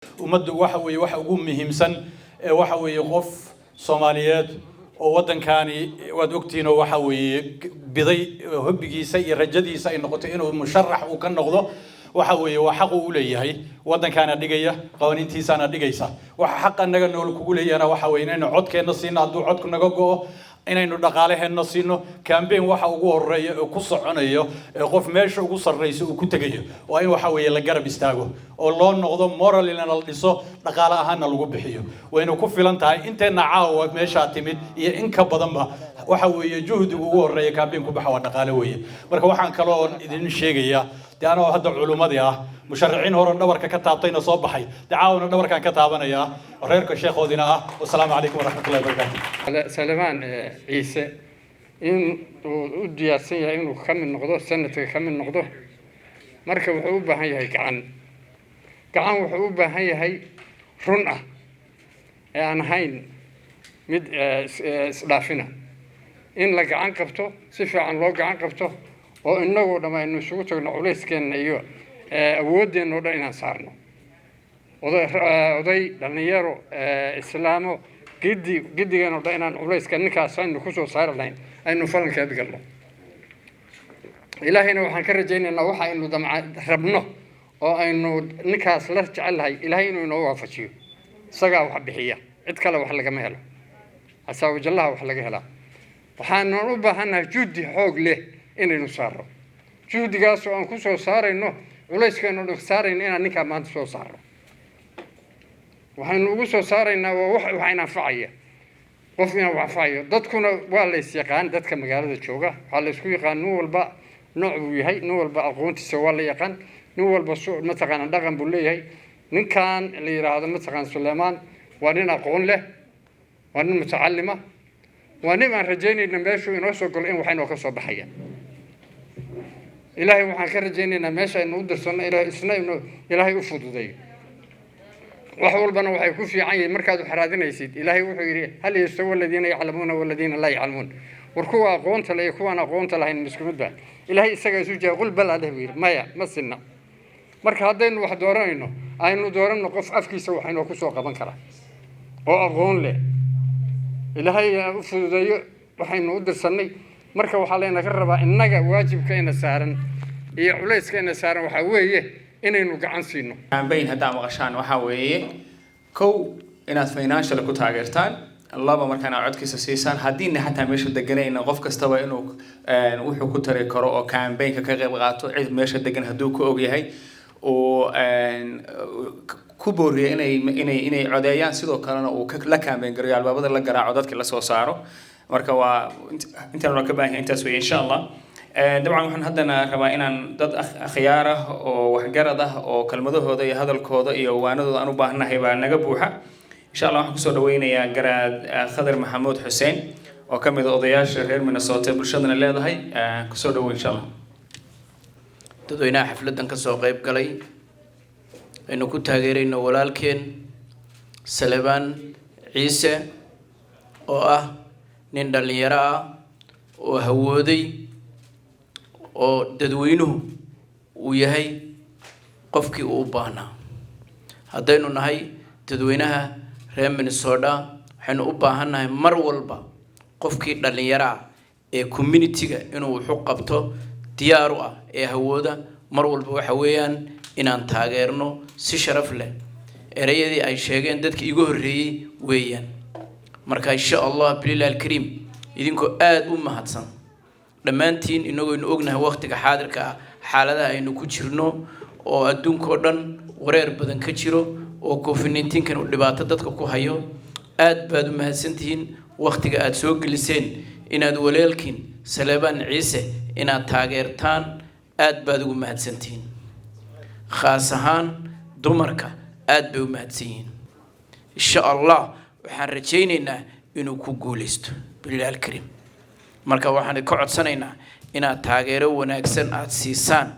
ummaddu waxa ugu muhiimsan waxa weeye qof Soomaaliyeed oo waddankaani waad ogtiin oo waxa weeye biday hubbigiisa iyo rajadiisa ay noqoto inuu musharax uu ka noqdo waxa weeye waa xaq uu leeyahay waddankaana dhigaya qawaaniintiisana dhigaysa waxa xaq anaga nool kugu leeyana waxa weeye inaynu codkeena siino hadduu codku naga go'o inaynu dhaqaalaheena siino campaign waxa ugu horeeya oo ku soconayo qof meesha ugu sarreeyay uu ku tagayo waa in waxa weeye la garab istaago oo loo noqdo moral in la dhiso dhaqaale ahaan lagu bixiyo waynu ku filan tahay inteena caawa meesha timid iyo in ka badanba waxa weeye juhdiga ugu horeeya campaign ku baxa waa dhaqaale weeye marka waxaan kale oo idin sheegayaa أنا هذا علومات مشرعين هورن دبرك كتابتين صباحي تعاون دبرك كتابنا يا غيرك الشيخ ودينا والسلام عليكم ورحمة الله وبركاته. سليمان عيسى إن ودياسين إنه خم النقطة سنة خم النقطة مركب حبوبة هي كعن وحبوبة هي رنة يعني هين مد سلافنا إن لك عن كبته سفع عن لوج عن كبته وإنه لما إنه شو تقول عليس كان أيوة أود إنه ده إنها صارنا وضي لما يرو إسلامه جدي كانوا ده إنها عليس كان نكاسين نخشوا صار لين إنه فلان كذا قال له إلهي إنه حنكر جينا إنه وحى إنه دمع ربنا أو إنه نكاس لا تجعل هاي إلهي إنه هو فشيو سجى وحبيحية اتكلم وحلا جماله أساوي جلها وحلا جهلا وحنا نوبه هنا جودي حوج له إنه صاروا جودي قاسوا أن كسر صار إنه وليس كانوا صار إنه نكا ما تسوى صار وحنا نقول صار إنه وحنا فعية وفينا وفعية ضدكنا ولا يسيقان ضدك مجال الشوقة على سكوي قان نول بق نوع ويهي نول بق قوانت سوى لي يقان نول بسوق مثلا دقن بولي هي من كان اللي هذا مثلا سليمان وننا قون له وننا متعلمة ونما رجيني نمشي ونوصل كل إن وحنا وكسر بحية إلهي وحنا كرجيني نمشي إنه درسنا إلى إسنا إنه إلهي أفضل ذي وحول بنا وحيكون في عين مركز حرادنا يسيد إلهي وحيري هل يستوى الذين يعلمون والذين لا يعلمون وركوا قونت لا يكون قونت لا هين مسكون ده إلهي سجى زوجة قل بل عليه وير ما سنة مركز هذين واحد دوران إنه أينو دوران نقف أفكي سوى حين وكسر قبل كره وأقول له إلهي أفضل وحين ودرسني مركب وحالينا كربا إنك واجب كأن سارن يعليس كأن سارن وحويه إنه نقعن سينه. بين هذا مغشان وحويه كو إناس فينانشال كنت عجرتان الله بمركان عود كيسسيسان هدين حتى مش الدجنة إنه غف كستوى إنه وحو كتري كراء كان بين كجيب غاتو عيد مش الدجنة هدوك أوجي هاي و كبوري إني عديان سيدو كلنا وكلكان بين جريال بابد الله جرى عدد كلا سو صاروا مركوا أنت ركبه أنت سوي إن شاء الله طبعا وحن هدنا ربائنا ضد خياره وحجرده وكلمته هذا الكود يواند أنو بهنا هيبقى نجبوها إن شاء الله حكسر دوينا يا جراد خضر محمود حسين وكم إذا أضياش غير من الصوت برشدنا اللي هذا هاي كسر دوين إن شاء الله تدوينا حفلة كسوق قيب قلي إنه كنت هجرين ولالكين سليمان عيسى نندل يرى وهودي وددوينه ويهي قفكي أوبانا هذين نهاي تدوينها ريم من السودا حين أوبانا مر والبا قفكي دل يرى كوميونيتي إنه حقبته دياروا هودا مر والبا وحويان إن أن تاجرنا سشرف له erayadii ay sheegeen dadkii igu horeeyay weeyaan marka insha Allah bilal kareem idinku aad u mahadsan dhamaantiin inagoo ognahay waqtiga xaadirka xaaladaha aynu ku jirno oo adduunka oo dhan wareer badan ka jiro oo COVID-19 kan u dhibaato dadka ku hayo aad baad u mahadsantihiin waqtiga aad soo geliseen inaad walaalkiin Saleebaan Ciise inaad taageertaan aad baad ugu mahadsantihiin khaas ahaan dumarka aad bay u mahadsanyihiin insha Allah waxaan rajaynaynaa inuu ku guuleysto bilal kareem marka waxaan ka codsanaynaa inaad taageero wanaagsan aad siisaan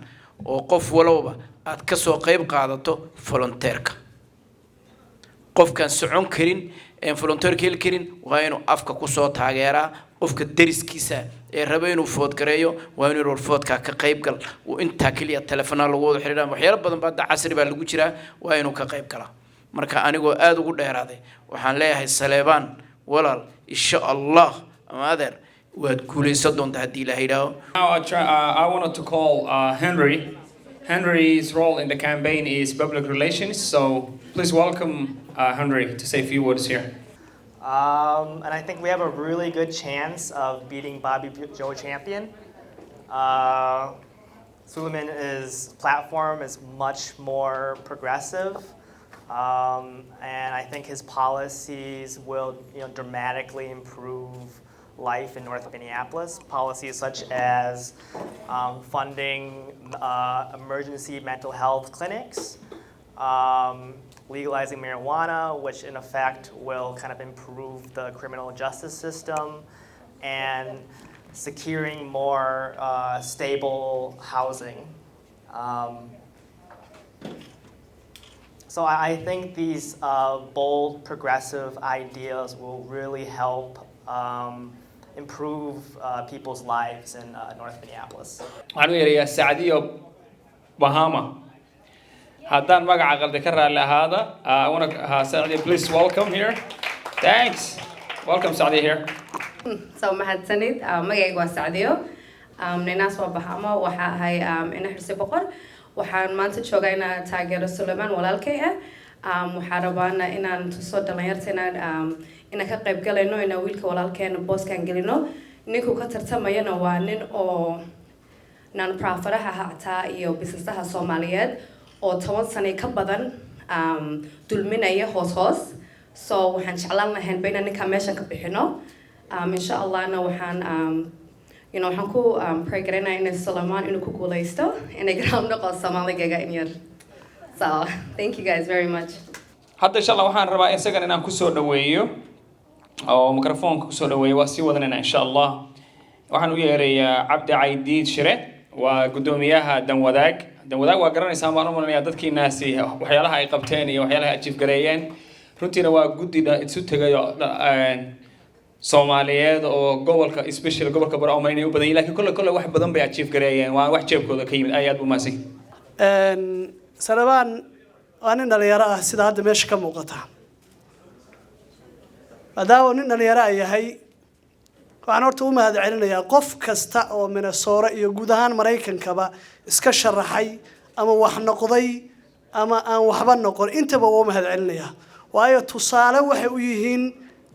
oo qof walba aad ka soo qayb qaadato volunteerka qofkan socon karin ee volunteer keel karin waa inuu afka ku soo taageeraa qofka dariskiisa ee raba inuu food gareeyo waa inuu foodka ka qayb gal oo inta kaliya telefoon lagu wada xiriiraan waxyaalo badan baa casri baa lagu jiraa waa inuu ka qayb galaa marka anigoo aad ugu dheeraaday waxaan leeyahay Saleebaan walaal insha Allah ama adeer waad guuleysan doontaa haddii Ilaahay yidhaaho. Now I wanted to call Henry. Henry's role in the campaign is public relations, so please welcome Henry to say a few words here. And I think we have a really good chance of beating Bobby Joe Champion. Suleiman's platform is much more progressive, and I think his policies will, dramatically improve life in North Minneapolis. Policies such as funding emergency mental health clinics, legalizing marijuana, which in effect will kind of improve the criminal justice system, and securing more stable housing. So I think these bold, progressive ideas will really help improve people's lives in North Minneapolis. waxaan u yeerayaa Saadiyo Bahama. haddaan magaca qalde ka raali ahaada I want to Saadiyo, please welcome here. Thanks. Welcome Saadiyo here. So mahadsanid magacaygu waa Saadiyo ninaas waa Bahama waxa ahay ina xirsi boqor waxaan maanta joogaa inaan taageero Suleiman walaalkay waxaan rabaa inaan tuso dhalinyarteena inaan ka qayb galayno inaan wiilka walaalkeena booskan gelino ninku ka tartamayana waa nin oo non-profitaha hataa iyo businessaha Soomaaliyeed oo 10 sano ka badan dulminaya hoos so waxaan jeclaan lahayn inaan ninka meesha ka bixino insha Allah waxaan waxaan ku pray garanayaa in Suleiman inuu ku guuleysto inay garan noqo Soomaaliga in yar. So thank you guys very much. hadda insha Allah waxaan rabaa isagan inaan ku soo dhaweeyo oo mikrofoonka ku soo dhaweeyo waa sii wadanayna insha Allah. waxaan u yeerayaa Cabdi Caydiid Shire waa gudoomiyaha Danwadaag waa garanaysaa baan u maleynayaa dadkiinaasi waxyaalaha ay qabteen iyo waxyaalaha ay achieve gareeyeen runtiina waa guddiga isu tagay Soomaaliyeed oo gobolka especially gobolka Baro Omaynay u badan yahay laakiin kole wax badan bay achieve gareeyeen waa wax jeebkooda ka yimid aad u maasay. Saleebaan waa nin dhalinyaro ah sida hadda meesha ka muuqata maadaama nin dhalinyaro yahay waxaan horta u mahadcelinayaa qof kasta oo Minnesota iyo guud ahaan Mareykankaba iska sharaxay ama wax noqday ama aan waxba noqon intaba waa mahadcelinayaa waayo tusaale waxay u yihiin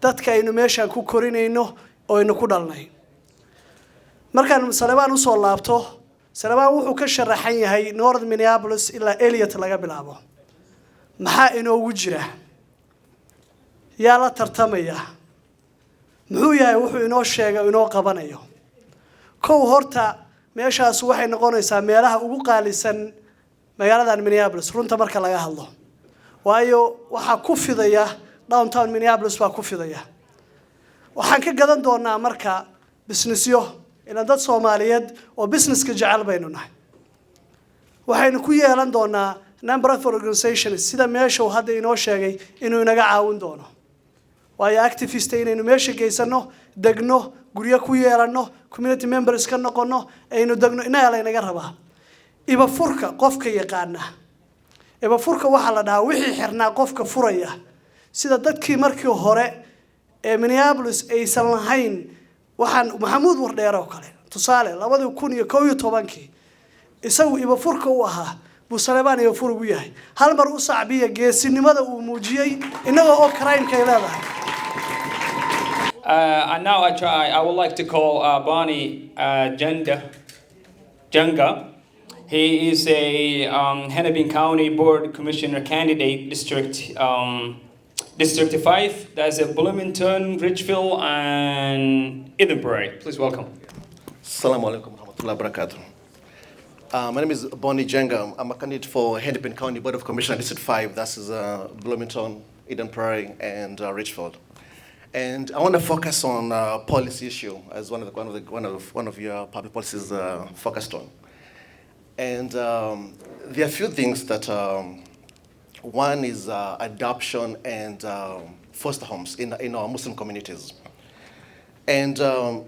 dadka aynu meeshan ku korinayno oo aynu ku dhalnay markaan Saleebaan u soo laabto Saleebaan wuxuu ka sharaxan yahay North Minneapolis ilaa Elliot laga bilaabo maxaa inoogu jira yaa la tartamaya muxuu yahay wuxuu inoo sheegay inoo qabanayo kow horta meeshaas waxay noqonaysaa meelaha ugu qaalisan magaaladan Minneapolis runta marka laga hadlo waayo waxa ku fidaya downtown Minneapolis baa ku fidaya waxaan ka gadan doonaa marka businessyo ila dad Soomaaliyeed oo businesska jecel baynu nahay waxaynu ku yeelan doonaa number of organizations sida meesha uu hadda inoo sheegay inuu inaga caawin doono waayo activist inaynu meesha geysano degno guryo ku yeelano community members ka noqono aynu degno inaa la inaga rabaa iba furka qofka yaqaana iba furka waxa la dhahaa wixii xirnaa qofka furaya sida dadkii markii hore ee Minneapolis aysan lahayn waxaan Maxamuud Wardheer oo kale tusaale 2011 isagu iba furka u ahaa buu Saleebaan iyo fur ugu yahay hal mar u sacbiya geesinimada uu muujiyay inaga oo crime ka leedahay. And now I would like to call Bonnie Jenga. He is a Hennepin County Board Commissioner candidate, District 5. That's Bloomington, Richville, and Edinburgh. Please welcome. Assalamu alaikum warahmatullahi wabarakatuh. My name is Bonnie Jenga. I'm a candidate for Hennepin County Board of Commissioners District 5. That's Bloomington, Eden Prairie, and Richfield. And I want to focus on policy issue as one of your public policies focused on. And there are a few things that one is adoption and foster homes in our Muslim communities. And so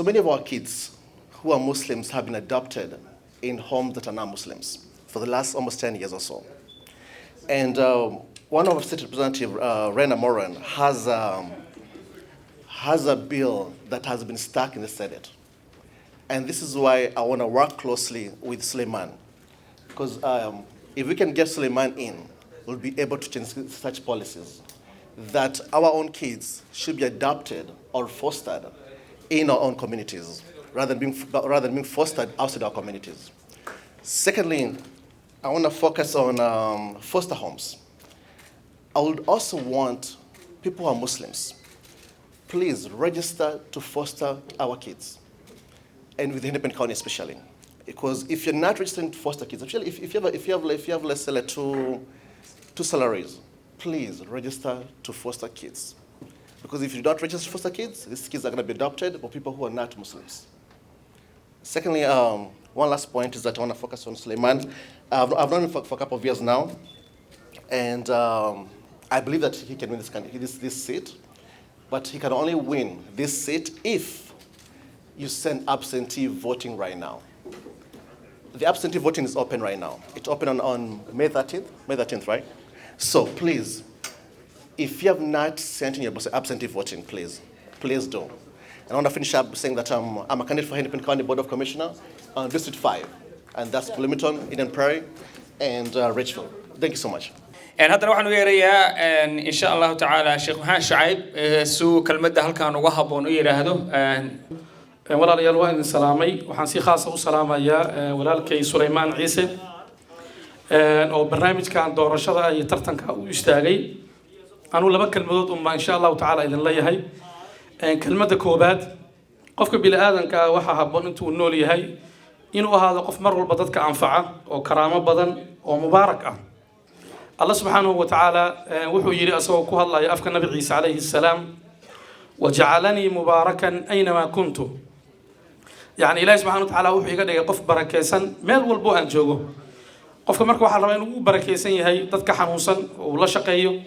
many of our kids who are Muslims have been adopted in homes that are not Muslims for the last almost 10 years or so. And one of our state representative, Rena Moran, has a bill that has been stuck in the Senate. And this is why I want to work closely with Suleiman. Because if we can get Suleiman in, we'll be able to change such policies that our own kids should be adopted or fostered in our own communities rather than being fostered outside our communities. Secondly, I want to focus on foster homes. I would also want people who are Muslims, please register to foster our kids, and with Hennepin County especially. Because if you're not registering to foster kids, actually, if you have let's say like two salaries, please register to foster kids. Because if you don't register to foster kids, these kids are going to be adopted by people who are not Muslims. Secondly, one last point is that I want to focus on Suleiman. I've known him for a couple of years now, and I believe that he can win this seat, but he can only win this seat if you send absentee voting right now. The absentee voting is open right now. It's open on May 13th, right? So please, if you have not sent in your absentee voting, please do. And I want to finish up saying that I'm a candidate for Hennepin County Board of Commissioners on District 5, and that's Bloomington, Eden Prairie, and Richfield. Thank you so much. هذا waxaan u yeerayaa in sha Allah ta'ala Sheikh Maxamed Shucayb suu kalmada halkaan uga haboon u yiraahdo walaalayaal waa idin salaamay waxaan si khaas ah u salaamayaa walaalkay Sulaymaan Ciise oo barnaamijkan doorashada iyo tartanka u istaagay anu laba kalmadood in sha Allah ta'ala idin leeyahay kalmada koobaad qofka bini aadanka waxa haboon intuu nool yahay inuu ahaado qof mar walba dadka anfaca oo karaamo badan oo mubaarak ah الله سبحانه وتعالى وحو يري أسوأ كهلا يأفك النبي عيسى عليه السلام وجعلني مباركا أينما كنت يعني إله سبحانه وتعالى وحو يقول يقف بركيسا مال والبو أنجوه قف مركو حرمين بركيسا هي تدك حنوسا ولا شقيه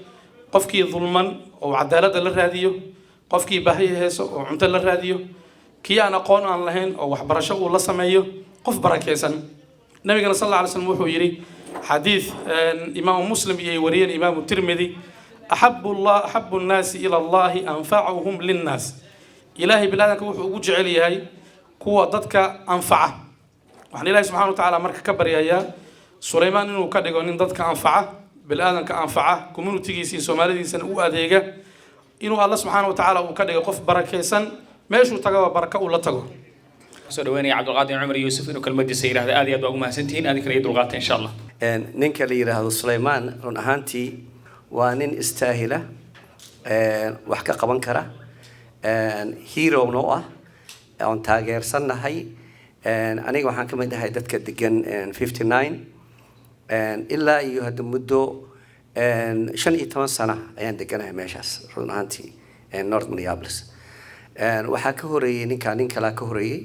قفكي ظلما وعدالة للراديو قفكي بهي هيس وعمت للراديو كي أنا قون عن لهن أو وحبرشة ولا سميه قف بركيسا النبي صلى الله عليه وسلم وحو يري حديث إمام مسلم يورين إمام الترمذي أحب الناس إلى الله أنفعهم للناس إلهي بلادك وجعل هاي قوة ضدك أنفعه وحن الله سبحانه وتعالى مرك كبر يا سليمان إنه كده إن ضدك أنفعه بلادك أنفعه كمنو تيجي سي سومالي سن أديجا إنه الله سبحانه وتعالى وكده قف بركة سن ما يشو تجوا بركة ولا تجوا سودويني عبد القادر عمر يوسف إنه كلمة سيرة هذه أدوات ما سنتين هذه كريد الغات إن شاء الله. ninka la yiraahdo Sulaymaan run ahaantii waa nin istaahila wax ka qaban kara hero no ah on taageersanahay aniga waxaan ka mid ahay dadka degan 59 ilaa iyo hadda muddo 15 sano ayaan deganahay meeshaas run ahaantii North Minneapolis waxaa ka horeeyay nin kala ka horeeyay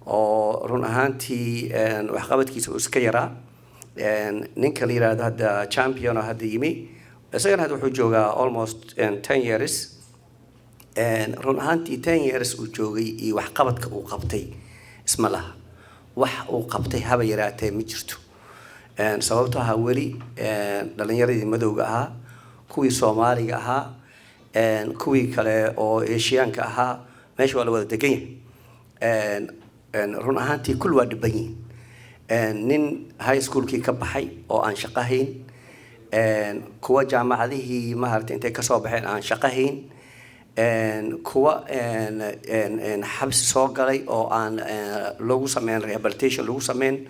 oo run ahaantii wax qabadkiisa uu iska yaraa ninka la yiraahdo hadda champion hadda yimi isagana hadda wuxuu joogaa almost 10 years run ahaantii 10 years uu joogay iyo wax qabadka uu qabtay isma laha wax uu qabtay haba yaraatee ma jirto sababtoo ah weli dhalinyaradii madowga ahaa kuwii Soomaaliga ahaa kuwii kale oo Asiaanka ahaa meesha waa la wada degan yahay run ahaantii kul waa dhiban yihiin nin high schoolkii ka baxay oo aan shaqo hayn kuwa jaamacadihii maaragtay intay ka soo baxeen aan shaqo hayn kuwa xabsi soo galay oo aan lagu sameyn rehabilitation lagu sameyn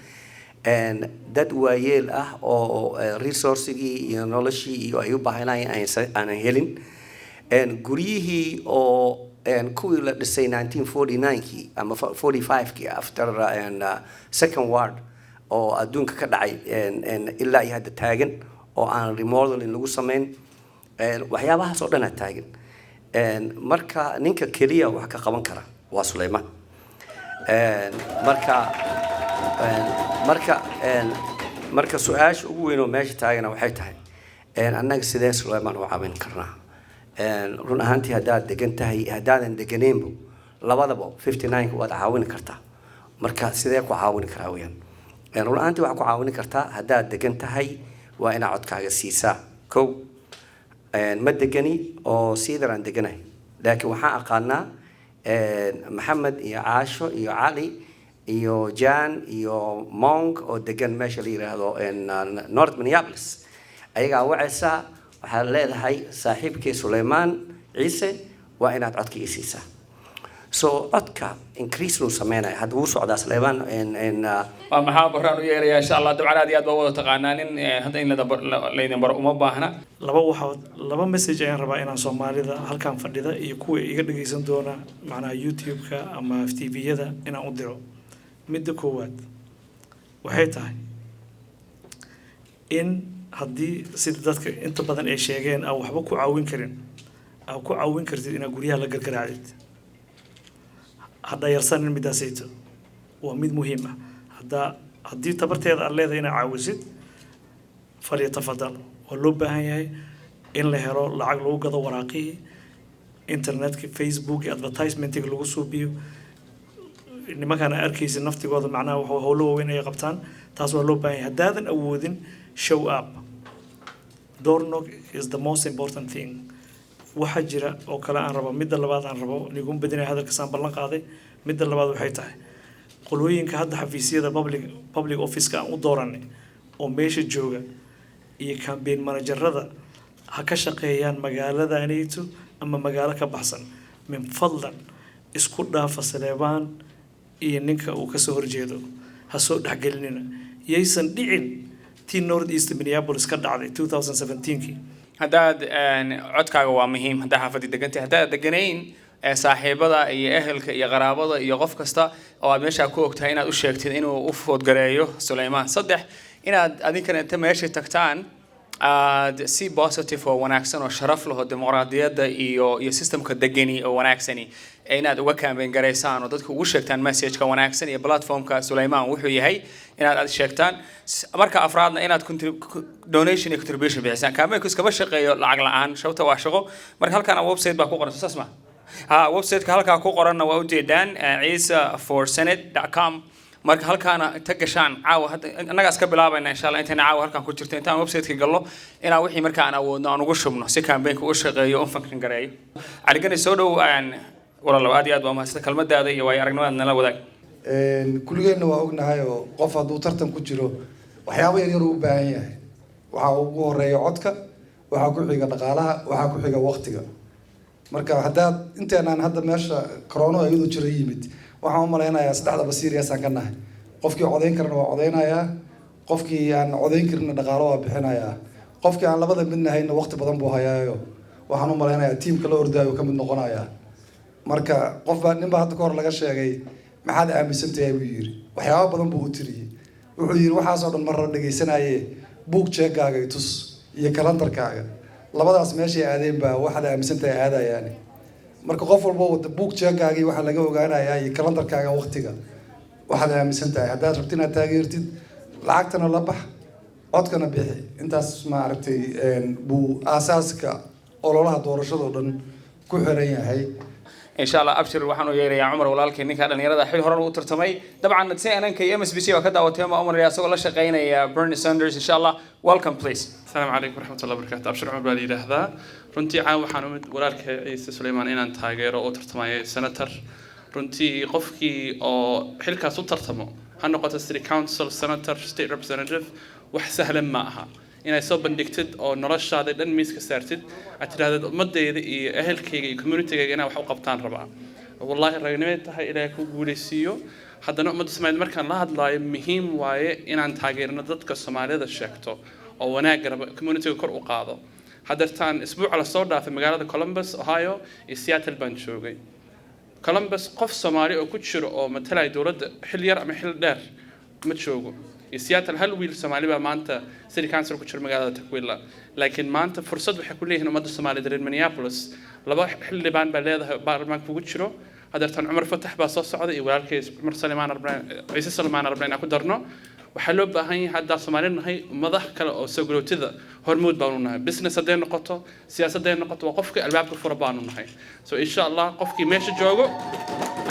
dad waayeel ah oo resourcigii iyo noloshii iyo ay u baahanayeen aan helin guryihii oo kuwii la dhisay 1949kii ama 45kii after second world oo adduunka ka dhacay ilaa iyo hadda taagan oo aan remodeling lagu sameyn waxyaabahaas oo dhan taagan marka ninka kaliya wax ka qaban kara waa Sulaymaan marka su'aasha ugu weyn oo meesha taagana waxay tahay annaga sidee Sulaymaan u caawin karnaa run ahaantii haddaad degan tahay haddaadan deganeynba labadaba 59 waad caawin kartaa marka sidee ku caawin karaa weeyaan run ahaantii waxaad ku caawin kartaa haddaad degan tahay waa inaad codkaaga siisaa kow ma degani oo siidaraan deganahay laakiin waxaan aqaanaa maxamed iyo caasho iyo cali iyo jan iyo monk oo degan meesha la yiraahdo north minneapolis ayagaa wacaysaa waxaad leedahay saaxiibkii Suleymaan Ciise waa inaad codka ii siisaa so codka increase loo sameeynaa hadda uu socdaa Suleymaan waa maxaa baraan u yeerayaa insha Allah dabcan aad iyo aad baa wada taqaanaan in hadda in la baro uma baahna laba message ayaan rabaa inaan Soomaalida halkan fadhida iyo kuwa iga dhageysan doona macnaha YouTube-ka ama TV-yada inaan u diro midda koowaad waxay tahay in haddii sida dadka inta badan ay sheegeen aan waxba ku caawin karin aan ku caawin kartid inaad guryaha la gargaraacdid hadda yarsanin midaasayto waa mid muhiim ah haddii tabarteeda aad leedahay inaad caawisid falyatafadal waa loo baahan yahay in la helo lacag lagu gado waraaqihii internetka Facebook advertisementiga lagu suubiyo nimankaan arkaysa naftigooda macnaha waxa howlo waaweyn ay qabtaan taas waa loo baahan yahay haddaadan awoodin show up door knock is the most important thing waxa jira oo kale aan rabo midda labaad aan rabo nigu badinay hadalka saan ballan qaaday midda labaad waxay tahay qolooyinka hadda xafiisyada public office-ka aan u dooranay oo meesha jooga iyo campaign managerada ha ka shaqeeyaan magaalada anayto ama magaalo ka baxsan min fadlan isku dhaafa Suleymaan iyo ninka uu ka soo horjeedo ha soo dhaxgelinina yaysan dhicin tii North East Minneapolis ka dhacday 2017kii haddaad codkaaga waa muhiim haddaa xaafadii degantay haddaad deganayn saaxiibada iyo ehelka iyo qaraabada iyo qof kasta oo aad meesha ku ogtahay inaad u sheegtid inuu u foodgareeyo Suleymaan saddex inaad adinkana inta meesha tagtaan aad si positive oo wanaagsan oo sharaf leh oo dimuqraadiyadda iyo systemka degani oo wanaagsani inaad uga campaign gareysaan oo dadku ugu sheegtaan message-ka wanaagsan iyo platform-ka Suleymaan wuxuu yahay inaad sheegtaan marka afraadna inaad donation iyo contribution bixisaan campaign-ku iskama shaqeeyo lacag la'aan shawta waa shaqo marka halkan website baa ku qoran saas ma website-ka halka ku qoranna waa u jeedaan isaforsenate.com marka halkaana inta gashaan caawa annaga iska bilaabayna insha Allah intaan caawa halkan ku jirto intaan website-ka gallo inaan wixii marka aan awoodno aan ugu shubno si campaign-ku u shaqeeyo oo function gareeyo adigana soo dhow walaal aad iyo aad waa mahadsan kalmadaada iyo way aragnimada nala wadaag kulligeena waa ognahay oo qof hadduu tartan ku jiro waxyaabo yar yar u baahan yahay waxa ugu horeeya codka waxa ku xiga dhaqaalaha waxa ku xiga waqtiga marka haddaad inteenaan hadda meesha corona iyadoo jira yimid waxaan u maleynayaa saddexdaba serious aan ka nahay qofkii codeyn karna waa codeynayaa qofkii aan codeyn karin dhaqaalo waa bixinayaa qofkii aan labada mid nahayna waqti badan buu hayaayo waxaan u maleynayaa tiimka la ordaayo ka mid noqonayaa marka qofba ninba hadda ka hor laga sheegay maxaad aaminsantahay buu yiri waxyaabo badan buu u tiriyay wuxuu yiri waxaas oo dhan mar dhageysanaaye book check-gaaga i tus iyo kalandarkaaga labadaas meesha ay aadeen baa waxaad aaminsantahay aadayaan marka qof walba wada book check-gaaga waxa laga ogaanayaa iyo kalandarkaaga waqtiga waxaad aaminsantahay haddaad rabtid inaad taageertid lacagtana la bax codkana bixi intaas ma aragtay buu aasaaska ololaha doorashada dhan ku xiran yahay إن شاء الله أبشر وحنا يا عمر ولالك إنك هذا نيرة حلو هرن وترتمي طبعا نتسأل أنك MSBC وكذا وتيما عمر يا سوق الله شقينا يا برني ساندرز إن شاء الله welcome please. السلام عليكم ورحمة الله وبركاته أبشر عمر بالي هذا رنتي عاو حنا ولالك عيسى سليمان إن أنت هاجر أو ترتمي سنتر رنتي قفكي أو حلك صوت ترتمو هنقطة ستري كونسل سنتر ستيت ريبريزنتيف وحسهل معها inay soo bandhigtid oo noloshaada dhan miiska saartid aad tiraahdo ummadayda iyo ehelkayga iyo community-gayga inay wax u qabtaan rabaa wallahi ragnimada tahay ilaahay ku guuleysiiyo haddana ummadda Soomaaliyeed markaan la hadlaayo muhiim waaye inaan taageerno dadka Soomaalida sheegto oo wanaag raba community-ga kor u qaado hadartaan isbuuca la soo dhaafay magaalada Columbus Ohio iyo Seattle baan joogay Columbus qof Soomaali oo ku jiro oo matalay dawladda xil yar ama xil dheer ma joogo Seattle hal wiil Soomaali baa maanta city council ku jira magaalada Takwila laakiin maanta fursad waxay ku leeyihiin ummadda Soomaaliyeed reer Minneapolis laba xildhibaan baa leedahay baarlamaanka ugu jiro hadartan Umar Fatax baa soo socda iyo walaalkay Umar Suleymaan Ciise Suleymaan Arbaan ku darno waxa loo baahan yahay hadda Soomaaliyeed nahay madax kale oo soo galowtida hormuud baan u nahay business haday noqoto siyaasadda haday noqoto waa qofka albaabka fura baan u nahay so insha Allah qofkii meesha joogo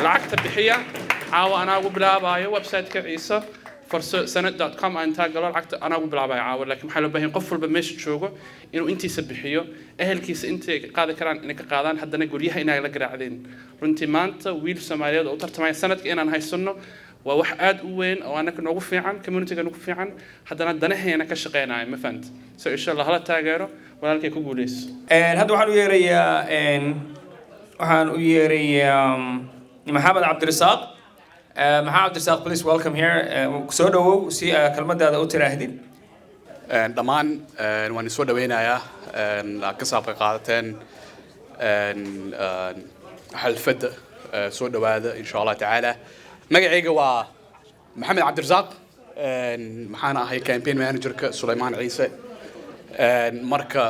lacagta bixiya caawa anaa ugu bilaabayo website-ka Ciise senate.com aan intaa galo lacagta anaa ugu bilaabaya caawa laakiin waxaa loo baahan yahay qof walba meesha joogo inuu intiisa bixiyo ehelkiisa intay qaadi karaan inay ka qaadaan haddana guryaha inay la garaacdeen runtii maanta wiil Soomaaliyeed oo u tartamaya sanadka inaan haysano waa wax aad u weyn oo anaka noogu fiican community-ga noogu fiican haddana danaheena ka shaqeynaayo ma fahant so insha Allah hala taageero walaalkay ku guuleyso hadda waxaan u yeerayaa Maxamed Cabdirasaaq Maxamed Cabdirasaaq please welcome here soo dhawow si kelmadaada u tiraahdin dhammaan waan soo dhaweynayaa ka saabka qaadateen xalfada soo dhawaada insha Allah taala magacayga waa Maxamed Cabdirasaaq maxaan ahay campaign manager-ka Suleymaan Ciise marka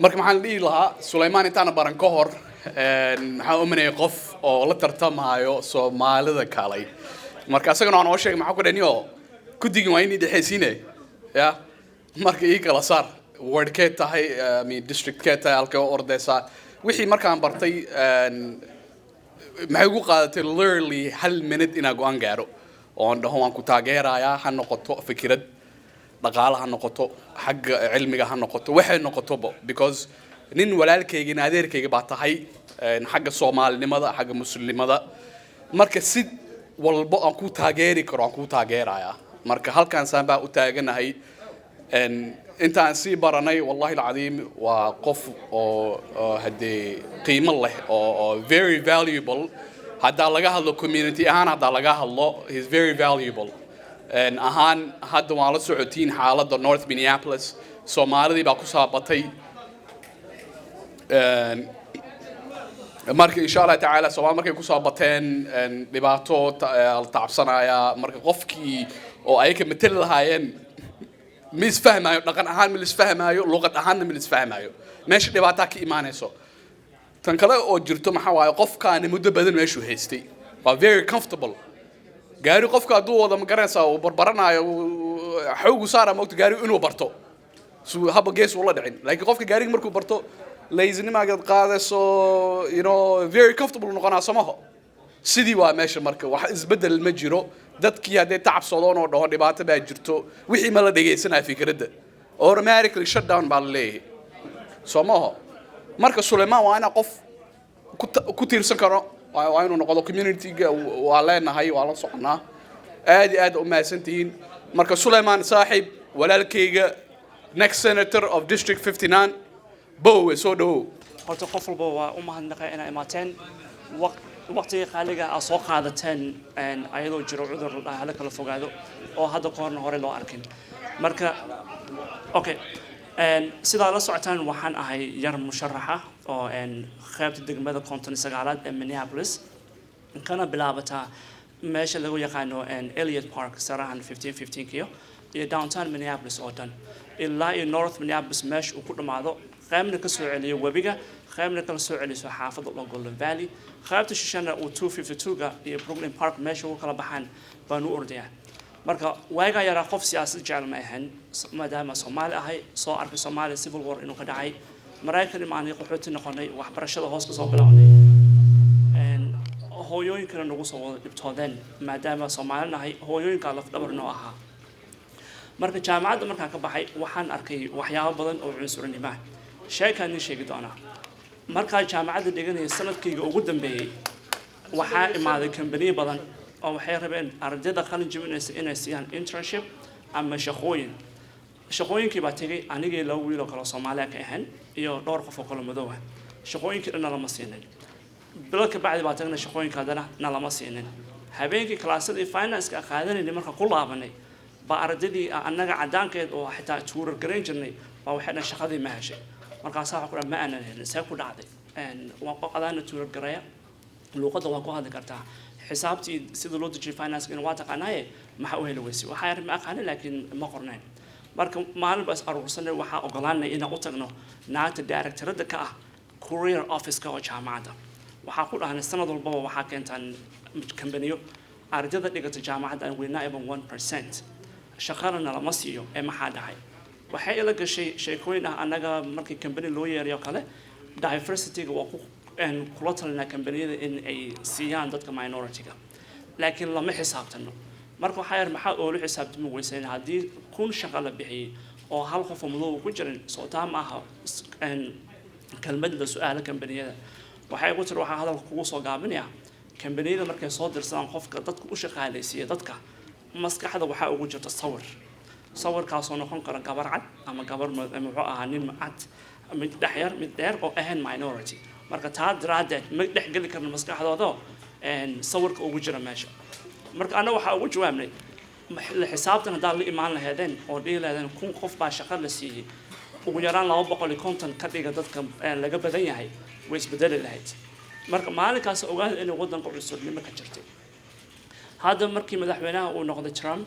maxaan dhihi lahaa Suleymaan intaan baran ka hor maxaa u manay qof oo la tartamayo Soomaalida kale marka asagana aan oo sheegay maxaa ku dhaniyo kudigin waa inay dhaxaysiinay ya marka ii kala saar ward ka tahay district ka tahay halka ordaysa wixii markaan bartay maxay ugu qaadatay literally hal minute inaan go'aan gaaro oo aan dhaho waan ku taageerayaa ha noqoto fikrad dhaqaalaha noqoto xagga cilmiga ha noqoto waxay noqotoba because nin walaalkayga in adeerkayga baa tahay xagga Soomaalinimada xagga muslimnimada marka si walba aan ku taageeri karo aan ku taageerayaa marka halkaan saan baa u taaganahay intaan si baranay wallahi alcadiim waa qof oo hadee qiimo leh oo very valuable hadda laga hadlo community ahaan hadda laga hadlo is very valuable ahaan hadda waan la socotiin xaaladda North Minneapolis Soomaalidii baa ku saabatay marka insha Allah taala Soomaali markay ku saabateen dhibaato taabsanaya marka qofkii oo ay ka metel lahaayeen mis fahmayo dhaqan ahaan mis fahmayo luqad ahaan mis fahmayo meesha dhibaato ka iimaanayso tan kale oo jirto maxaa waaye qofkaan muddo badan meeshu haystay waa very comfortable gaari qofka haduu wada magaranaysa oo barbaranayo xoogu saara moogta gaari inuu barto suu haba gees wala dhicin laakiin qofka gaariga markuu barto lazinimaaga qaadayso very comfortable noqonaa samaho sidii waa meesha marka wax isbedel ma jiro dadkii hadday tacabsadeen oo dhaho dhibaato baa jirto wixii ma la dhageysanaa fikradda automatically shut down baa leeyahay samaho marka Suleymaan waa ina qof ku tiirsan karo waa inuu noqdo community-ga waa leenahay waa la soconaa aad u maasantiin marka Suleymaan saaxiib walaalkayga next senator of district 59 bow soo dhaw horta qof walba waa u mahadnaqay inay imaateen waqtiga qaaliga ah soo qaadateen ayadoo jiro cudur la kala fogaado oo hadda koorna hore loo arkin marka okay sidaa la socotaan waxaan ahay yar musharaxa oo qaybta degmada 59aad ee Minneapolis kana bilaabata meesha lagu yaqaano Elliott Park sarahan 15 iyo downtown Minneapolis oo dhan ilaa North Minneapolis meesha uu ku dhamaado qaybna ka soo celiyo wabiga qaybna kala soo celiso xaafadda Golden Valley qaybta shishana uu 252ga iyo Brooklyn Park meesha uu kala baxaan baan u ordayaa marka waaga yara qof siyaasad jecel ma ahan maadaama Soomaali ahay soo arkay Soomaali civil war inuu ka dhacay Mareykan imaanay qaxooti noqonay waxbarashada hoos ka soo bilawnay hooyooyinkana nagu soo wada dhibtoodeen maadaama Soomaali nahay hooyooyinka laf dhabar noo ahaa marka jaamacadda markaan ka baxay waxaan arkay waxyaabo badan oo cunsurinimo sheekaan sheegi doonaa markaa jaamacadda dhiganay sanadkayga ugu dambeeyay waxaa imaaday company badan oo waxay rabeen ardayda qalin jabinaysa inay siiyaan internship ama shaqooyinkii baa tagay anigii laba wiil oo kale Soomaaliya ka ahaan iyo dhowr qof oo kale madow ah shaqooyinkii dhan lama siinin bilka bacdi baa tagnay shaqooyinka hadana lama siinin habeenkii classada finance ka qaadanay marka ku laabanay ba ardaydii annaga cadaankeed oo xitaa tuurar gareyn jirnay baa waxay shaqadii ma heshay markaas waxa ku ma aanan helin see ku dhacday waa qadaana tuurar gareeya luqadda waa ku hadli kartaa xisaabtii sida loo dejiyo finance in waa taqaanaaye maxaa u heli weysay waxa yar ma aqaan laakiin ma qornayn marka maalin bas aruursanay waxa ogolaanay inaan u tagno naagta directorada ka ah career office-ka oo jaamacadda waxa ku dhahnay sanad walba waxa keentaan company ardayda dhigata jaamacadda aan weynaa even 1% shaqadana lama siiyo ee maxaa dhacay waxay ila gashay sheekooyin ah anaga markii company loo yeeriyo kale diversity-ga waa ku kula talina company-yada in ay siiyaan dadka minority-ga laakiin lama xisaabtano marka waxaa yar maxaa oo la xisaabtami weyseen haddii kun shaqo la bixiyey oo hal qof oo madow ku jirin soo taa ma aha kelmadda su-aala kambaniyada waxay ku tiri waxaa hadalka kugu soo gaabinaya kambaniyada markay soo dirsadaan qofka dadka u shaqaalaysiiya dadka maskaxda waxaa ugu jirta sawirkaasoo noqon kara gabar cad ama gabar muxuu ahaa nin cad mid dhexyar mid dheer oo ahayn minority marka taa daraaddeed ma dhexgeli karna maskaxdooda sawirka ugu jira meesha marka anna waxaa ugu jawaabnay xisaabtan haddaad la imaan laheedeen oo dhihi laheedeen kun qof baa shaqo la siiyey ugu yaraan 250 ka dhiga dadka laga badan yahay way isbedeli lahayd marka maalinkaas ogaada inay waddanka cusurnimo ka jirtay hadda markii madaxweynaha uu noqday Trump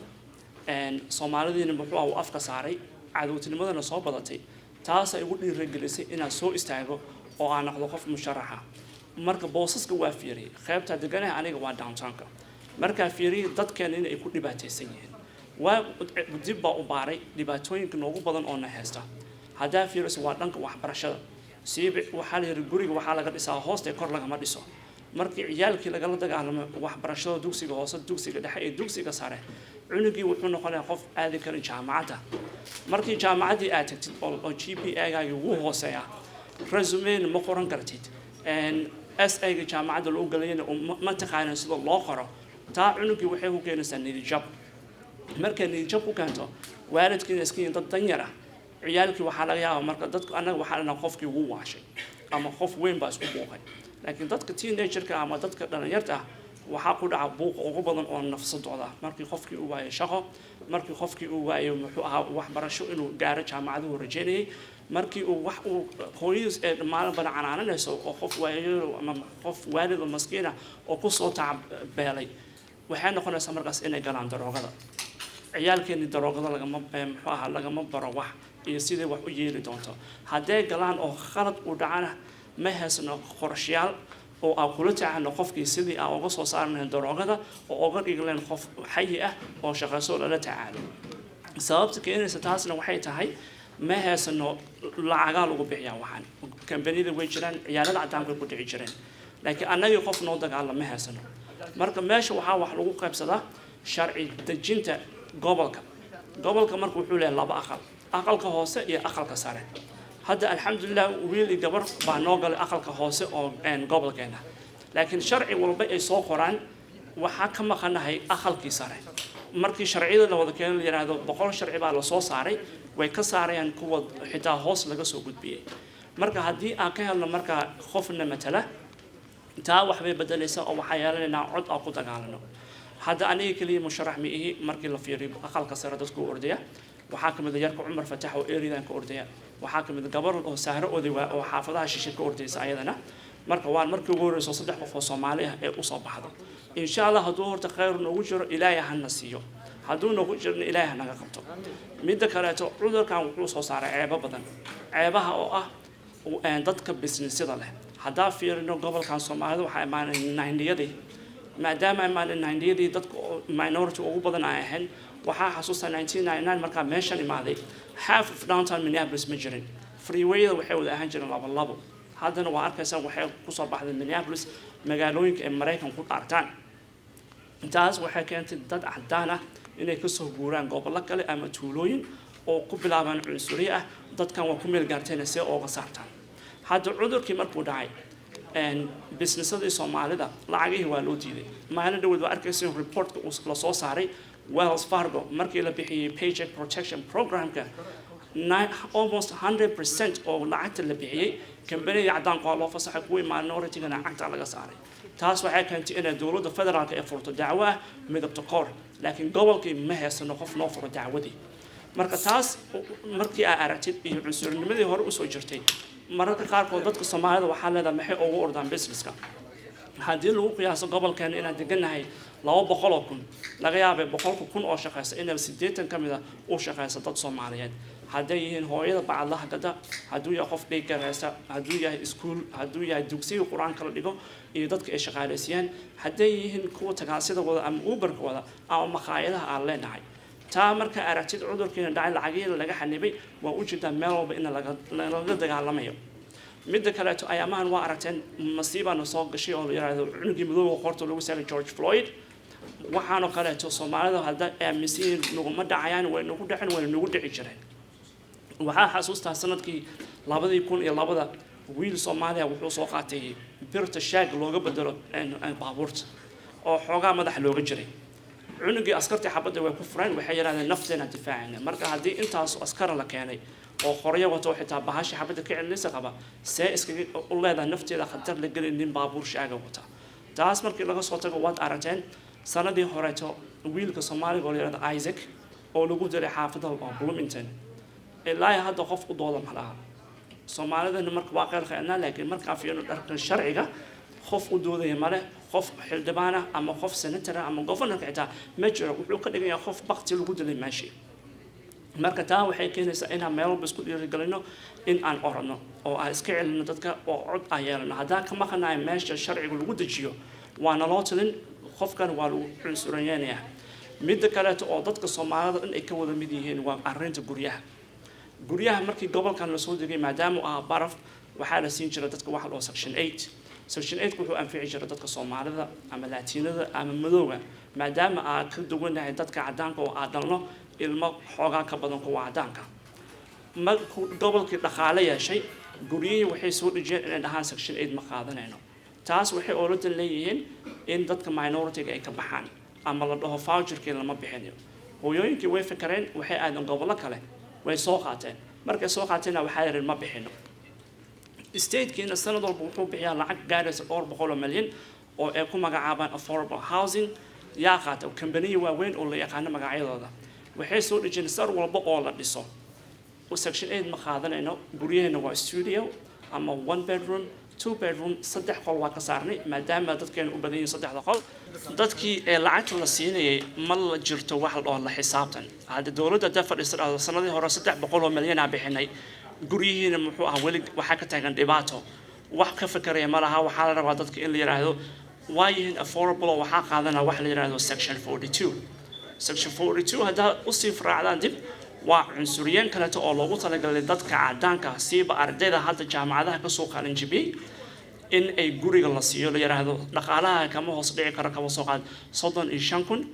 Soomaalidiina muxuu uu afka saaray cadowtinimadana soo badatay taas ay ugu dhiirigelisay inaan soo istaago oo aan noqdo qof musharaxa marka boosaska waa fiiriyay qaybta deganaha aniga waa downtownka marka fiiriyay dadkeena in ay ku dhibaataysan yihiin waa dib baa u baaray dhibaatooyinka noogu badan oo na haysta haddaa fiiriso waa dhanka waxbarashada siiba waxaa la yiri guriga waxaa laga dhisaa hoosta kor lagama dhiso markii ciyaalkii lagala dagaalamo waxbarashada dugsiga hoose dugsiga dhexe iyo dugsiga sare cunugii wuxuu noqonayaa qof aadi kara jaamacadda markii jaamacaddii aad tagtid oo GPA-gaaga ugu hooseeya resume ma qoran kartid SA-ga jaamacadda loo galayna ma taqaanaa sida loo qoro taa cunugii waxay ku keenaysaa niyad-jab marka niyad-jab ku keento waalidkiina iska yihiin dad danyar ah ciyaalkii waxaa laga yaabaa marka dadku annaga waxaa dhanaa qofkii ugu waashay ama qof weyn baa isku buuqay laakiin dadka teenagerka ama dadka dhalinyarta ah waxaa ku dhaca buuq ugu badan oo nafsadooda markii qofkii uu waayo shaqo markii qofkii uu waayo muxuu ahaa waxbarasho inuu gaaro jaamacaduhu rajeynayay markii uu wax uu hooyadiis ee maalin badan canaananayso oo qof waayo ama qof waalid oo maskiina oo ku soo tacbeelay waxay noqonaysaa markaas inay galaan daroogada ciyaalkeeni daroogada lagama muxuu ahaa lagama baro wax iyo sidii wax u yeeli doonto hadday galaan oo khalad u dhacana ma haysano qorshayaal oo aan kula tacaano qofkii sidii aan uga soo saarnayn daroogada oo uga dhigleen qof xayi ah oo shaqayso lala tacaalo sababta keenaysa taasna waxay tahay ma haysano lacagaa lagu bixiyaa waxaan kambaniyada way jiraan ciyaalada cadaanka ku dhici jireen laakiin annagii qof noo dagaala ma haysano marka meesha waxaa wax lagu qaybsadaa sharci dejinta gobolka marka wuxuu leeyahay laba aqalka hoose iyo aqalka sare hadda alxamdulillah wiil iyo gabar baa noo galay aqalka hoose oo gobolkeena laakiin sharci walba ay soo qoraan waxaa ka maqanahay aqalkii sare markii sharciyada la wada keenay la yiraahdo 100 sharci baa la soo saaray way ka saarayaan kuwa xitaa hoos laga soo gudbiyay marka haddii aan ka helno marka qofna matala taa wax bay bedelaysaa oo waxaa yeelanaynaa cod aan ku dagaalano hadda aniga kaliya musharax ma ihi markii la fiiriyo aqalka sare dadku ordaya waxaa ka mid ah yarka Cumar Fatax oo eeridan ka ordaya waxaa ka mid ah gabar oo Sahra Odewa oo xaafadaha shishe ka ordaysa ayadana marka waan markii ugu horreysay 3 qof oo Soomaali ah ee u soo baxdo insha Allah hadduu horta khayr noogu jiro Ilaahay ha na siiyo hadduu noogu jirno Ilaahay ha naga qabto midda kale cudurkan wuxuu soo saaray ceebo badan ceebaha oo ah dadka businessyada leh haddaa fiirino gobolkan Soomaalida waxaa imaanay 90yadii maadaama imaanay 90yadii dadku minority ugu badan ay ahayn waxaa xasuusta 1999 markaa meeshan imaaday half of downtown Minneapolis ma jirin freewayda waxay wada ahaan jireen labo haddana waa arkaysaa waxay ku soo baxday Minneapolis magaalooyinka ee Mareykanka ku dhaartaan intaas waxay keentay dad cadaan ah inay ka soo guuraan gobollo kale ama tuulooyin oo ku bilaabaan cunsuri ah dadkan waa ku meel gaarteen si ooga saartaan hadda cudurkii markuu dhacay businessadii Soomaalida lacagihii waa loo diiday maalin dhaweed waa arkaysaa reportka la soo saaray Wells Fargo markii la bixiyay Paycheck Protection Programka almost 100% oo lacagta la bixiyay kambaniyada cadaanka oo loo fasaxay kuwii minority-gana lacagta laga saaray taas waxay keentay in dawladda federaalka ay furto dacwo ah midabta koor laakiin gobolkii ma haysano qof noo furo dacwadii marka taas markii ay aragtid iyo cunsurnimadii hore u soo jirtay mararka qaarkood dadka Soomaalida waxaa leedahay maxay ugu ordaan businesska haddii lagu qiyaaso gobolkeena inaan deganahay 200,000 laga yaabay 100,000 oo shaqaysa inay 80 ka mid ah u shaqaysa dad Soomaaliyeed hadday yihiin hooyada bacalaha gada hadduu yahay qof dhigaysa hadduu yahay iskuul hadduu yahay dugsiga quraanka la dhigo iyo dadka ay shaqaaleysiyaan hadday yihiin kuwa tagaasida wada ama Uber-ka wada ama maqaayadaha aan leenahay taa marka aragtid cudurkeena dhacay lacagihii laga xanibay waa u jirtaa meel walba in laga dagaalamayo midda kale ayaamahan waa aragteen masiibana soo gashay oo la yiraahdo cunugii madowga qorta lagu saaray George Floyd waxaanoo kaleeto soomaalida hadda aaminsan naguma dhacayaan way nagu dhaceen way nagu dhici jireen waxaa xasuustaa sanadkii 2002 wiil Soomaaliya wuxuu soo qaatay birta shaag looga bedelo baabuurta oo xoogaa madax looga jiray cunugii askartii xabadda way ku fureen waxay yiraahdeen nafteena difaacina marka haddii intaas askar la keenay oo qoryo wato xitaa bahashi xabadda ka celinaysa qaba see iskaga u leedahay nafteeda khatar la gelinin baabuur shaaga wata taas markii laga soo tago waad aragteen sanadii horeeto wiilka Soomaaliga oo yiraahdo Isaac oo lagu diray xaafadda Bloomington ilaa hadda qof u dooda ma laha Soomaalida marka waa qeyl khayna laakiin marka afiyano dharkan sharciga qof u doodaya male qof xildhibaan ah ama qof senator ama governor xitaa ma jiro wuxuu ka dhigayaa qof baqti lagu dilay maashi marka taa waxay keenaysaa in aan meel walba isku dhiirigelino in aan oranno oo aan iska celino dadka oo cod ay yeelano haddaan ka maqanahay meesha sharciga lagu dejiyo waana loo talin qofkan waa lagu cunsuraynayaa midda kaleeto oo dadka Soomaalida in ay ka wada mid yihiin waa arrinta guryaha markii gobolkan la soo degay maadaama ah baraf waxaa la siin jiray dadka wax loo section 8 section 8 wuxuu anfici jiray dadka Soomaalida ama Laatinada ama madowga maadaama aan ka duwanahay dadka cadaanka oo aadalno ilmo xoogaa ka badan kuwa cadaanka markuu gobolkii dhaqaale yeeshay guriyihii waxay soo dhijeen inay dhahaan section 8 ma qaadanayno taas waxay ooladan leeyihiin in dadka minority-ga ay ka baxaan ama la dhaho voucherkii lama bixinayo hooyooyinkii way fakareen waxay aadeen gobollo kale way soo qaateen markay soo qaateenna waxaa yireen ma bixino state-kiina sanad walba wuxuu bixiyaa lacag gaaraysa 400 milyan oo ay ku magacaabaan affordable housing yaa qaata company waaweyn oo la yaqaan magacyadooda waxay soo dhijeen sar walba oo la dhiso section 8 ma qaadanayno guryaheena waa studio ama 1 bedroom 2 bedroom 3 qol waa ka saarnay maadaama dadkeena u badan yihiin 3 qol dadkii ee lacagta la siinayay ma la jirto wax la xisaabtan hadda dawladda dafadhisay sanadii hore 300 milyan aan bixinay guryihiina muxuu ah wali waxa ka taagan dhibaato wax ka fikraya ma laha waxa la rabaa dadka in la yiraahdo waayihiin affordable waxa qaadana wax la yiraahdo section 42 hadda u sii faraacdaan dib waa cunsuriyeen kale oo loogu talagalay dadka cadaanka siiba ardayda hadda jaamacadaha ka soo qalin jibiyay in ay guriga la siiyo la yiraahdo dhaqaalaha kama hoos dhici karo kama soo qaad 35,000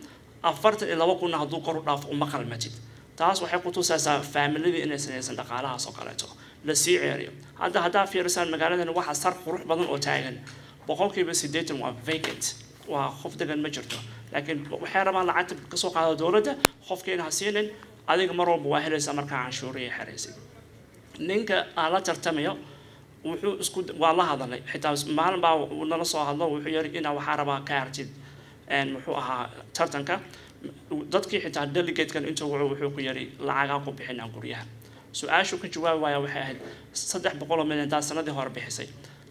42,000 hadduu kor u dhaafo uma qalmatid taas waxay ku tusaysaa family inay sanaysan dhaqaalaha soo kaleeto la sii ceeriyo hadda fiirsan magaaladan waxa sar qurux badan oo taagan 80% waa vacant waa qof degan ma jirto laakiin waxay rabaan lacagta ka soo qaado dawladda qofkeena ha siinin adiga mar walba waa helaysaa markaa canshuuriye xareysay ninka aan la tartamayo wuxuu isku waa la hadalay xitaa maalin baa nala soo hadlo wuxuu yiri inaa waxaa rabaa ka artid muxuu ahaa tartanka dadkii xitaa delegate-kan intuu wuxuu ku yiri lacagaa ku bixinaa guryaha su-aashu ka jawaabi waaya waxay ahayd 300 milyan daa sanadii hore bixisay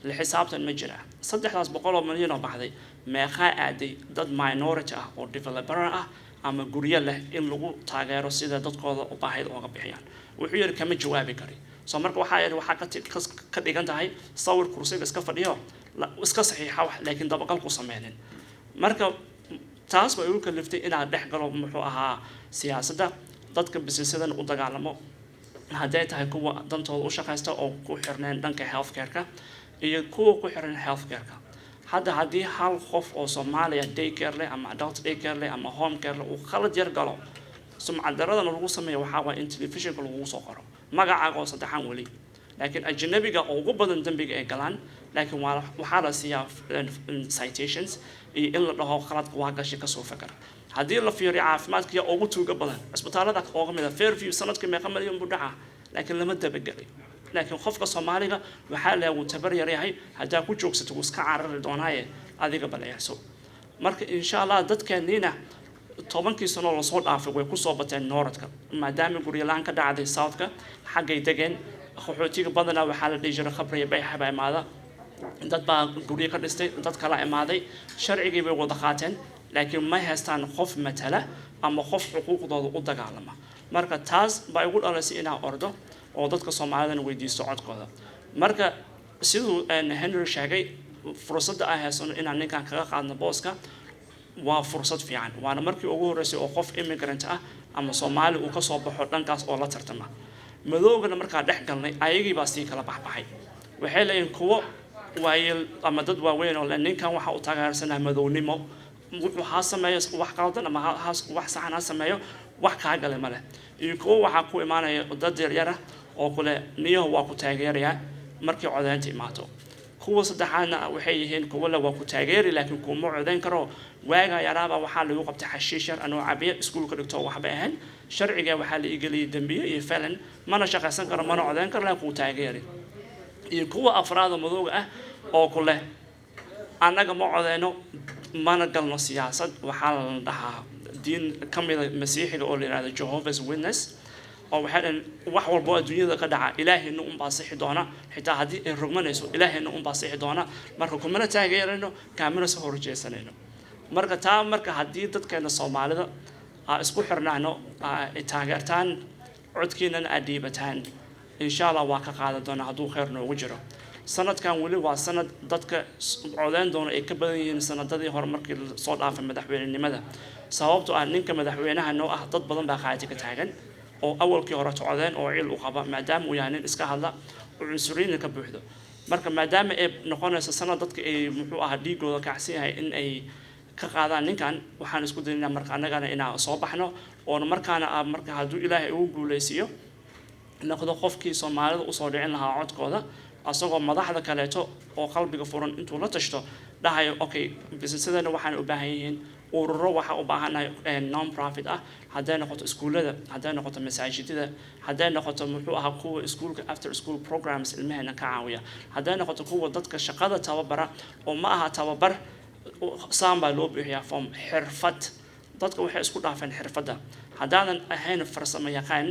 la xisaabtan ma jira 300 milyan oo baxday meeqaa aaday dad minority ah oo developer ah ama guryo leh in lagu taageero sida dadkooda u baahid uga bixiyaan wuxuu yiri kama jawaabi kari soo marka waxa ka dhigan tahay sawir kursiga iska fadhiyo iska saxiixa wax laakiin dabaqal ku sameeyeen marka taas way u kaliftay in aan dhex galo muxuu ahaa siyaasadda dadka businessadan u dagaalamo hadday tahay kuwa dantooda u shaqaysta oo ku xirneen dhanka healthcare-ka iyo kuwa ku xiran healthcare-ka hadda haddii hal qof oo Soomaaliya daycare leh ama adult daycare leh ama home care uu khalad yar galo sumcad darada lagu sameeyo waxa waa in television-ka lagu soo qoro magacaaga oo saddexan wali laakiin ajnabiga ugu badan dambiga ay galaan laakiin waxa la siiyaa citations iyo in la dhaho khaladka waa gashay ka soo fakar haddii la fiiriyo caafimaadka ugu tuuga badan isbitaalada ugu mid ah Fairview sanadkii meeqa milyan buu dhacaa laakiin lama dabagalay laakiin qofka Soomaaliga waxa la uu tabar yar yahay hadaa ku joogsato uu iska carari doonaaye adiga baleeyso marka insha Allah dadkeena 10 sano la soo dhaafay way ku soo bateen Northka maadaama guryalaan ka dhacday Southka xaggay degeen qaxootiga badanaa waxa la dhijiray khabriye bay xabaamaada dad baa guryo ka dhistay dad kala imaaday sharcigii bay wada qaateen laakiin ma haystaan qof matala ama qof xuquuqdooda u dagaalama marka taas baa ugu dhalaysay inaa ordo oo dadka Soomaalida weydiisto codkooda marka sidoo Henry sheegay fursadda ay haysan in aan ninkan kaga qaadno booska waa fursad fiican waana markii ugu horeysay oo qof immigrant ah ama Soomaali uu ka soo baxo dhankaas oo la tartama madowgana markaa dhex galnay ayagii baa sii kala baxbaxay waxay leeyihiin kuwa waayeel ama dad waaweyn oo ninkan waxa uu taageersanaa madownimo wuxuu ha sameeyo wax qaldan ama wax saxan ha sameeyo wax kaa galay ma leh iyo kuwo waxaa ku imaanaya dad yaryar ah oo kule niyahu waa ku taageerayaa markii codaynta imaato kuwa saddexaadna waxay yihiin kuwa la waa ku taageeri laakiin kuma codayn karo waaga yaraaba waxaa lagu qabtay xashiish yar anoo cabiya iskuulka dhigto waxba ahayn sharciga waxaa la igeliyay dambiye iyo falan mana shaqaysan karo mana codayn karo laakiin ku taageeri iyo kuwa afraad madowga ah oo kule annaga ma codayno mana galno siyaasad waxaa la dhahaa diin ka mid ah masiixiga oo la yiraahdo Jehovah's Witness oo waxaan wax walba adduunyada ka dhaca ilaahayna un baa sixi doona xitaa haddii ay rogmanayso ilaahayna un baa sixi doona marka kumana taageerayno kaamina soo horjeesanayno marka haddii dadkeena Soomaalida isku xirnaano ay taageertaan codkiinana aad dhiibataan insha Allah waa ka qaadan doona hadduu khayr noogu jiro sanadkan wali waa sanad dadka codeyn doona ay ka badan yihiin sanadadii hore markii soo dhaafay madaxweynenimada sababtoo ah ninka madaxweynaha noo ah dad badan baa qaati ka taagan oo awalkii hore codeyn oo cil u qaba maadaama uu yahay nin iska hadla oo cunsuriyiin ka buuxdo marka maadaama ay noqonayso sanad dadka ay muxuu ahaa dhiigooda kacsan yahay in ay ka qaadaan ninkan waxaan isku daynaa marka annagana inaan soo baxno oo markaana marka hadduu ilaahay ugu guuleysiyo noqdo qofkii Soomaalida u soo dhicin lahaa codkooda asagoo madaxda kaleeto oo qalbiga furan intuu la tashto dhahayo okay businessadana waxaan u baahan yihiin ururo waxa u baahanahay non profit ah hadday noqoto iskuulada hadday noqoto masaajidada hadday noqoto muxuu ahaa kuwa iskuulka after school programs ilmahana ka caawiya hadday noqoto kuwa dadka shaqada tababara oo ma aha tababar saamba loo bixiyaa form xirfad dadka waxay isku dhaafeen xirfadda haddaadan ahayn farsamo yaqaan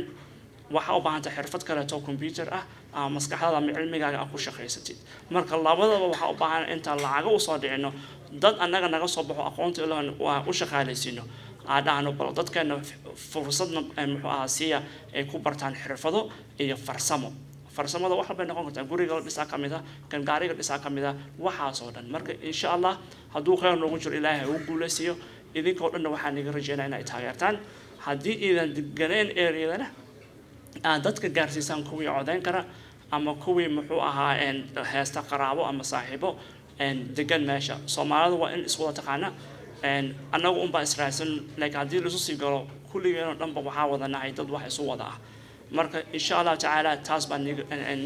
waxa u baahan tahay xirfad kale oo computer ah ama maskaxda ama cilmigaaga ku shaqaysatid marka labadaba waxa u baahan inta lacag u soo dhicino dad annaga naga soo baxo aqoonta ilaahan waa u shaqaalaysiino aadahano bal dadkeena fursadna muxuu ahaa siya ay ku bartaan xirfado iyo farsamada wax walba noqon kartaa guriga la dhisaa kamid ah kan gaariga dhisaa kamid ah waxaas oo dhan marka insha Allah hadduu khayr noogu jiro ilaahay uu guuleysiyo idinkoo dhan waxaan iga rajaynayaa inay taageertaan haddii idan deganeen area-dana aan dadka gaarsiisan kuwii codayn kara ama kuwii muxuu ahaa heesta qaraabo ama saaxiibo degan meesha Soomaalida waa in isku wada taqaana annagu un baa israasan laakiin haddii la isu sii galo kulligeena dhanba waxaa wadanahay dad wax isu wada ah marka insha Allah tacaala taas baan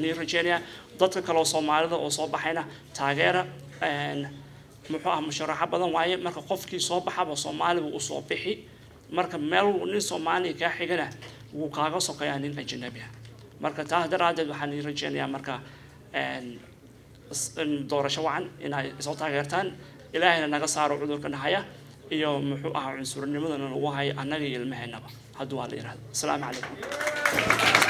ni rajaynayaa dadka kale oo Soomaalida oo soo baxayna taageera muxuu ahaa musharaxa badan waaye marka qofkii soo baxaba Soomaalidu u soo bixi marka meel nin Soomaali ka xigana wuu kaaga sokayaa nin ajnabi ah marka taa daraadeed waxaan rajaynayaa marka doorasho wacan inay soo taageertaan ilaahayna naga saaro cudurka nahaya iyo muxuu ahaa cunsurnimada lagu hayo annaga iyo ilmaheennaba hadduu waa la yiraahdo assalaamu calaykum